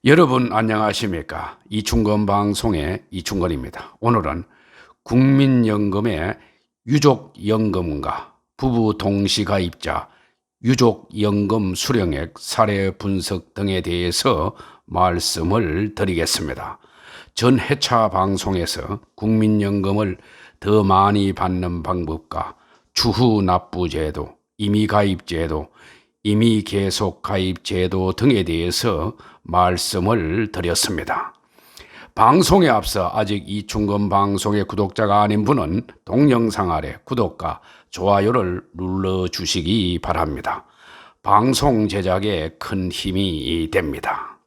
여러분 안녕하십니까? 이충건 방송의 이충건입니다. 오늘은 국민연금의 유족연금과 부부 동시가입자 유족연금 수령액 사례 분석 등에 대해서 말씀을 드리겠습니다. 전 회차 방송에서 국민연금을 더 많이 받는 방법과 추후 납부제도, 임의가입제도, 임의 계속 가입 제도 등에 대해서 말씀을 드렸습니다. 방송에 앞서 아직 이충건 방송의 구독자가 아닌 분은 동영상 아래 구독과 좋아요를 눌러주시기 바랍니다. 방송 제작에 큰 힘이 됩니다.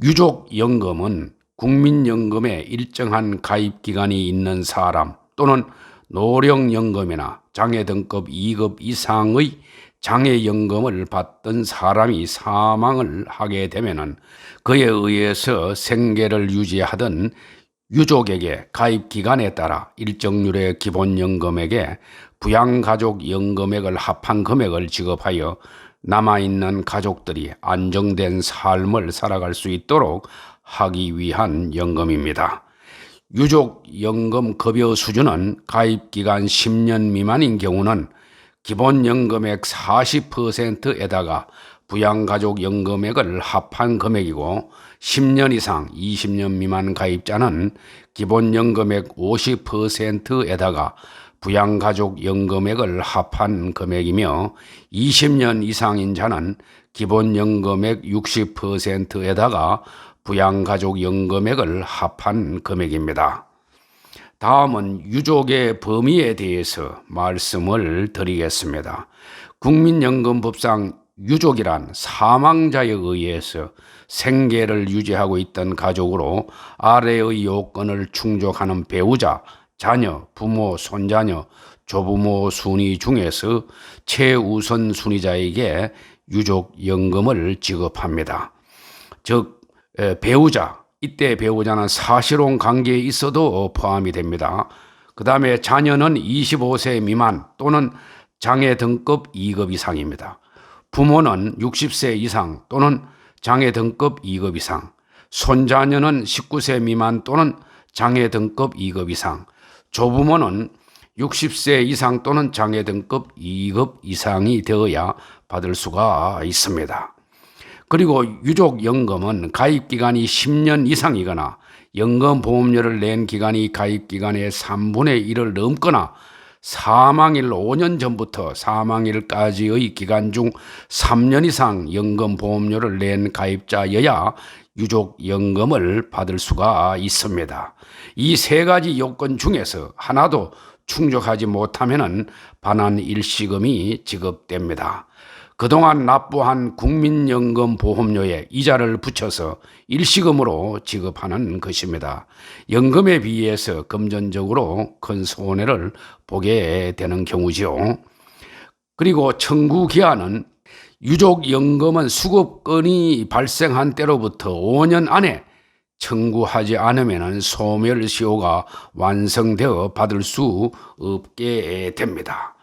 유족연금은 국민연금에 일정한 가입기간이 있는 사람 또는 노령연금이나 장애등급 2급 이상의 장애연금을 받던 사람이 사망을 하게 되면 그에 의해서 생계를 유지하던 유족에게 가입기간에 따라 일정률의 기본연금액에 부양가족연금액을 합한 금액을 지급하여 남아있는 가족들이 안정된 삶을 살아갈 수 있도록 하기 위한 연금입니다. 유족연금 급여 수준은 가입기간 10년 미만인 경우는 기본연금액 40%에다가 부양가족연금액을 합한 금액이고 10년 이상 20년 미만 가입자는 기본연금액 50%에다가 부양가족연금액을 합한 금액이며 20년 이상인 자는 기본연금액 60%에다가 부양가족연금액을 합한 금액입니다. 다음은 유족의 범위에 대해서 말씀을 드리겠습니다. 국민연금법상 유족이란 사망자에 의해서 생계를 유지하고 있던 가족으로 아래의 요건을 충족하는 배우자, 자녀, 부모, 손자녀, 조부모 순위 중에서 최우선 순위자에게 유족연금을 지급합니다. 즉 배우자, 이때 배우자는 사실혼 관계에 있어도 포함이 됩니다. 그 다음에 자녀는 25세 미만 또는 장애 등급 2급 이상입니다. 부모는 60세 이상 또는 장애 등급 2급 이상, 손자녀는 19세 미만 또는 장애 등급 2급 이상, 조부모는 60세 이상 또는 장애 등급 2급 이상이 되어야 받을 수가 있습니다. 그리고 유족연금은 가입기간이 10년 이상이거나 연금보험료를 낸 기간이 가입기간의 3분의 1을 넘거나 사망일 5년 전부터 사망일까지의 기간 중 3년 이상 연금보험료를 낸 가입자여야 유족연금을 받을 수가 있습니다. 이 세 가지 요건 중에서 하나도 충족하지 못하면 반환 일시금이 지급됩니다. 그동안 납부한 국민연금 보험료에 이자를 붙여서 일시금으로 지급하는 것입니다. 연금에 비해서 금전적으로 큰 손해를 보게 되는 경우지요. 그리고 청구기한은 유족연금은 수급건이 발생한 때로부터 5년 안에 청구하지 않으면 소멸시효가 완성되어 받을 수 없게 됩니다.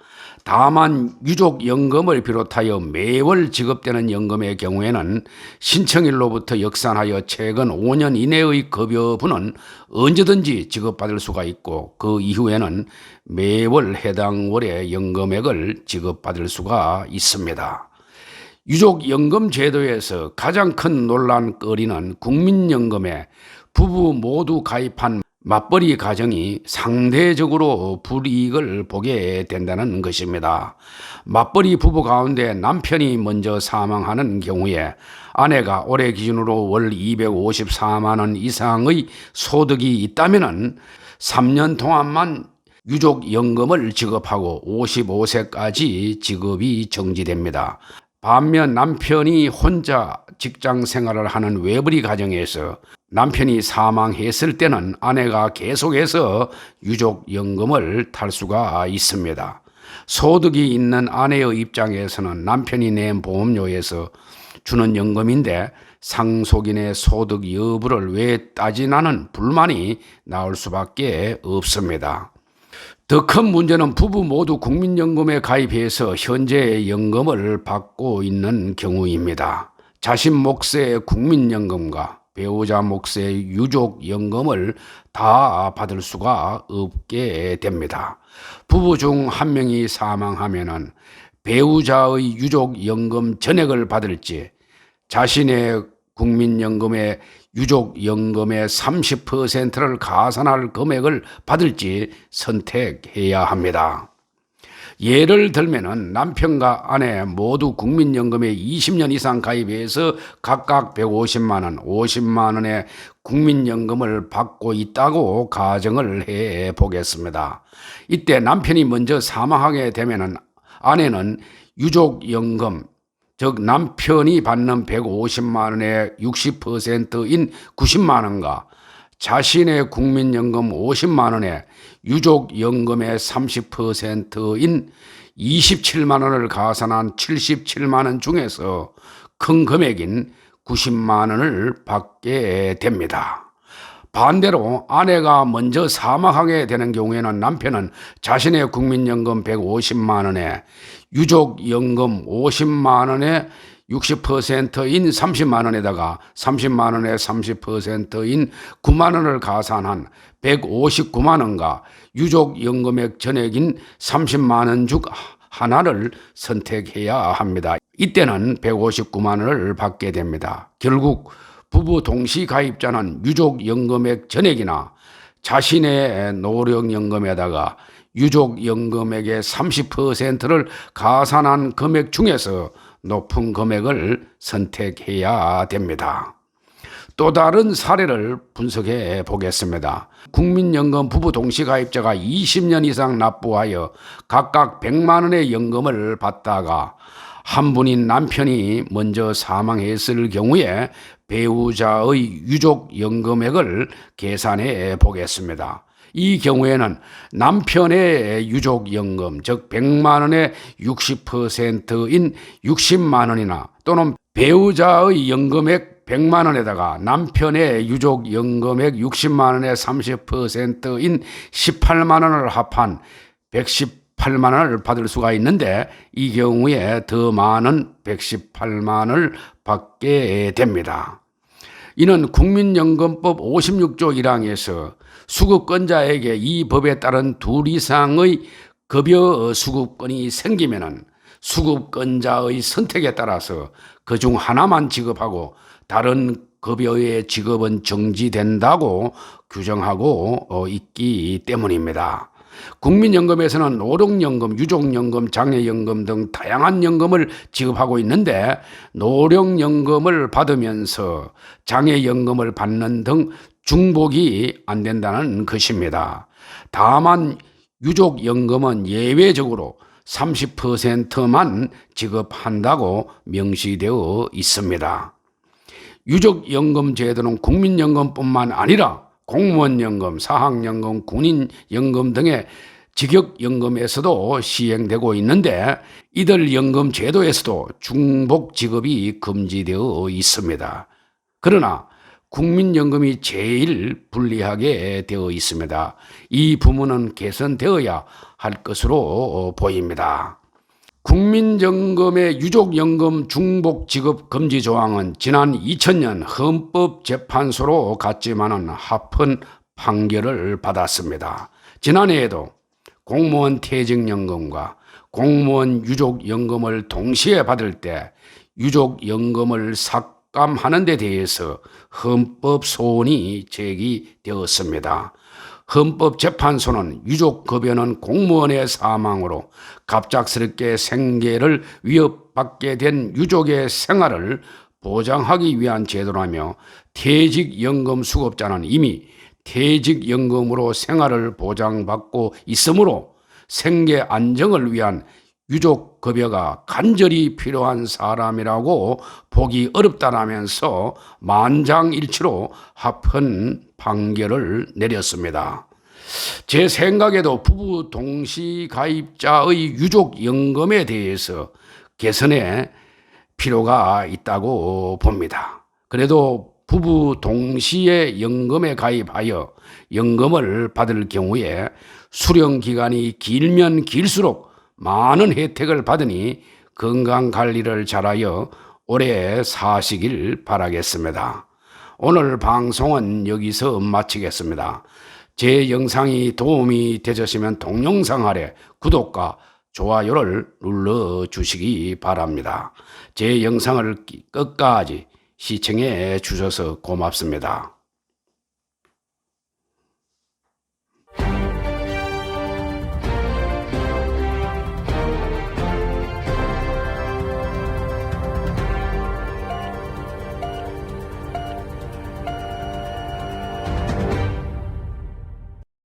다만 유족연금을 비롯하여 매월 지급되는 연금의 경우에는 신청일로부터 역산하여 최근 5년 이내의 급여분은 언제든지 지급받을 수가 있고 그 이후에는 매월 해당 월의 연금액을 지급받을 수가 있습니다. 유족연금 제도에서 가장 큰 논란거리는 국민연금에 부부 모두 가입한 맞벌이 가정이 상대적으로 불이익을 보게 된다는 것입니다. 맞벌이 부부 가운데 남편이 먼저 사망하는 경우에 아내가 올해 기준으로 월 254만 원 이상의 소득이 있다면 3년 동안만 유족연금을 지급하고 55세까지 지급이 정지됩니다. 반면 남편이 혼자 직장 생활을 하는 외벌이 가정에서 남편이 사망했을 때는 아내가 계속해서 유족연금을 탈 수가 있습니다. 소득이 있는 아내의 입장에서는 남편이 낸 보험료에서 주는 연금인데 상속인의 소득 여부를 왜 따지나는 불만이 나올 수밖에 없습니다. 더 큰 문제는 부부 모두 국민연금에 가입해서 현재 연금을 받고 있는 경우입니다. 자신 몫의 국민연금과 배우자 몫의 유족연금을 다 받을 수가 없게 됩니다. 부부 중 한 명이 사망하면은 배우자의 유족연금 전액을 받을지 자신의 국민연금의 유족연금의 30%를 가산할 금액을 받을지 선택해야 합니다. 예를 들면은 남편과 아내 모두 국민연금에 20년 이상 가입해서 각각 150만 원, 50만 원의 국민연금을 받고 있다고 가정을 해 보겠습니다. 이때 남편이 먼저 사망하게 되면은 아내는 유족연금, 즉 남편이 받는 150만 원의 60%인 90만 원과 자신의 국민연금 50만 원에 유족연금의 30%인 27만 원을 가산한 77만 원 중에서 큰 금액인 90만 원을 받게 됩니다. 반대로 아내가 먼저 사망하게 되는 경우에는 남편은 자신의 국민연금 150만 원에 유족연금 50만 원에 60%인 30만 원에다가 30만 원에 30%인 9만 원을 가산한 159만 원과 유족연금액 전액인 30만 원 중 하나를 선택해야 합니다. 이때는 159만 원을 받게 됩니다. 결국 부부 동시 가입자는 유족연금액 전액이나 자신의 노령연금에다가 유족연금액의 30%를 가산한 금액 중에서 높은 금액을 선택해야 됩니다. 또 다른 사례를 분석해 보겠습니다. 국민연금 부부 동시가입자가 20년 이상 납부하여 각각 100만 원의 연금을 받다가 한 분인 남편이 먼저 사망했을 경우에 배우자의 유족연금액을 계산해 보겠습니다. 이 경우에는 남편의 유족연금, 즉 100만 원의 60%인 60만 원이나 또는 배우자의 연금액 100만 원에다가 남편의 유족연금액 60만 원의 30%인 18만 원을 합한 118만 원을 받을 수가 있는데 이 경우에 더 많은 118만 원을 받게 됩니다. 이는 국민연금법 56조 1항에서 수급권자에게 이 법에 따른 둘 이상의 급여 수급권이 생기면은 수급권자의 선택에 따라서 그중 하나만 지급하고 다른 급여의 지급은 정지된다고 규정하고 있기 때문입니다. 국민연금에서는 노령연금, 유족연금, 장애연금 등 다양한 연금을 지급하고 있는데 노령연금을 받으면서 장애연금을 받는 등 중복이 안 된다는 것입니다. 다만 유족연금은 예외적으로 30%만 지급한다고 명시되어 있습니다. 유족연금 제도는 국민연금뿐만 아니라 공무원연금, 사학연금, 군인연금 등의 직역연금에서도 시행되고 있는데 이들 연금 제도에서도 중복 지급이 금지되어 있습니다. 그러나 국민연금이 제일 불리하게 되어 있습니다. 이 부분은 개선되어야 할 것으로 보입니다. 국민연금의 유족연금 중복 지급 금지 조항은 지난 2000년 헌법재판소로 갔지만은 합헌 판결을 받았습니다. 지난해에도 공무원 퇴직연금과 공무원 유족연금을 동시에 받을 때 유족연금을 삭감하는 데 대해서 헌법 소원이 제기되었습니다. 헌법재판소는 유족급여는 공무원의 사망으로 갑작스럽게 생계를 위협받게 된 유족의 생활을 보장하기 위한 제도라며 퇴직연금 수급자는 이미 퇴직연금으로 생활을 보장받고 있으므로 생계 안정을 위한 유족급여가 간절히 필요한 사람이라고 보기 어렵다라면서 만장일치로 합헌 판결을 내렸습니다. 제 생각에도 부부 동시가입자의 유족연금에 대해서 개선의 필요가 있다고 봅니다. 그래도 부부 동시에 연금에 가입하여 연금을 받을 경우에 수령기간이 길면 길수록 많은 혜택을 받으니 건강관리를 잘하여 오래 사시길 바라겠습니다. 오늘 방송은 여기서 마치겠습니다. 제 영상이 도움이 되셨으면 동영상 아래 구독과 좋아요를 눌러주시기 바랍니다. 제 영상을 끝까지 시청해 주셔서 고맙습니다.